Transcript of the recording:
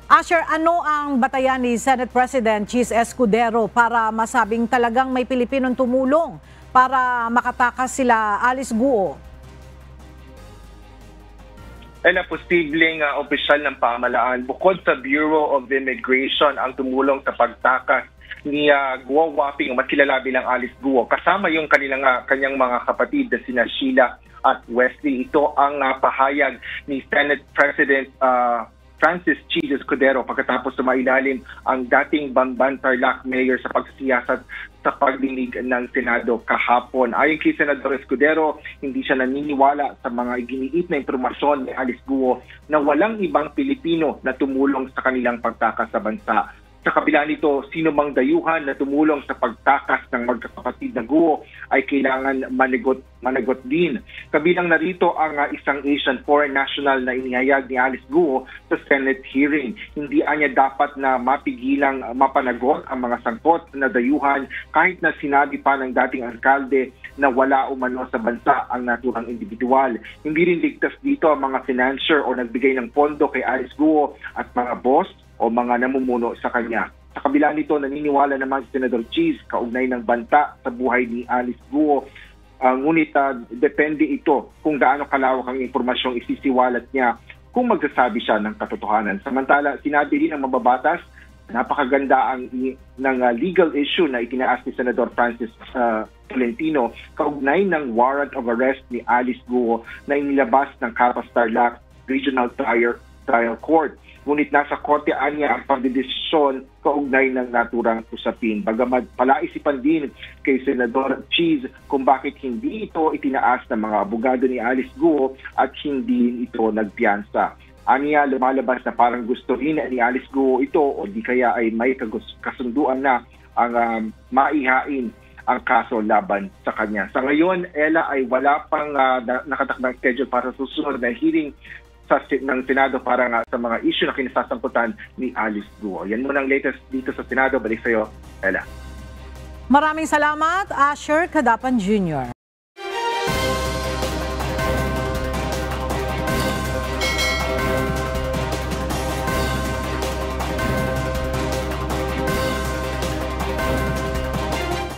Asher, ano ang batayan ni Senate President Cheese Escudero para masabing talagang may Pilipinong tumulong para makatakas sila Alice Guo? Posibleng opisyal ng pamahalaan bukod sa Bureau of Immigration ang tumulong sa pagtakas ni Guo Huaping, mas kilala bilang Alice Guo, kasama yung kanyang mga kapatid na sina Sheila at Wesley. Ito ang pahayag ni Senate President Francis Cheese Escudero pagkatapos sumailalim ang dating Bamban Tarlac Mayor sa pagsisiyasat sa pagdinig ng Senado kahapon. Ayon kay Senador Escudero, hindi siya naniniwala sa mga iginiit na impormasyon ni Alice Guo na walang ibang Pilipino na tumulong sa kanilang pagtakas sa bansa. Sa kabila nito, sino mang dayuhan na tumulong sa pagtakas ng magkakapatid na Guo ay kailangan managot din. Kabilang narito ang isang Asian foreign national na inihayag ni Alice Guo sa Senate hearing. Hindi anya dapat na mapigilang mapanagot ang mga sangkot na dayuhan kahit na sinabi pa ng dating alkalde na wala umano sa bansa ang naturang individual. Hindi rin ligtas dito ang mga financier o nagbigay ng pondo kay Alice Guo at mga boss o mga namumuno sa kanya. Sa kabila nito, naniniwala naman si Senador Cheese kaugnay ng banta sa buhay ni Alice Guo. Ngunit depende ito kung gaano kalawak ang impormasyong isisiwalat niya kung magsasabi siya ng katotohanan. Samantala, sinabi rin ng mababatas, napakaganda ng legal issue na itinaas ni Senador Francis Tolentino kaugnay ng warrant of arrest ni Alice Guo na inilabas ng Capas Tarlac Regional Trial Court. Ngunit nasa korte anya ang pagdedesisyon kaugnay ng naturang usapin. Bagamat palaisipan din kay Senador Cheese kung bakit hindi ito itinaas ng mga abogado ni Alice Guo at hindi ito nagpiyansa. Anya, lumalabas na parang gusto rin ni Alice Guo ito o di kaya ay may kasunduan na ang maihain ang kaso laban sa kanya. Sa ngayon, Ella, ay wala pang nakatakdang schedule para sa susunod na hearing ng Senado para nga sa mga issue na kinasasangkutan ni Alice Guo. Yan muna ang latest dito sa Senado. Balik sa iyo, Ella. Maraming salamat, Asher Cadapan Jr.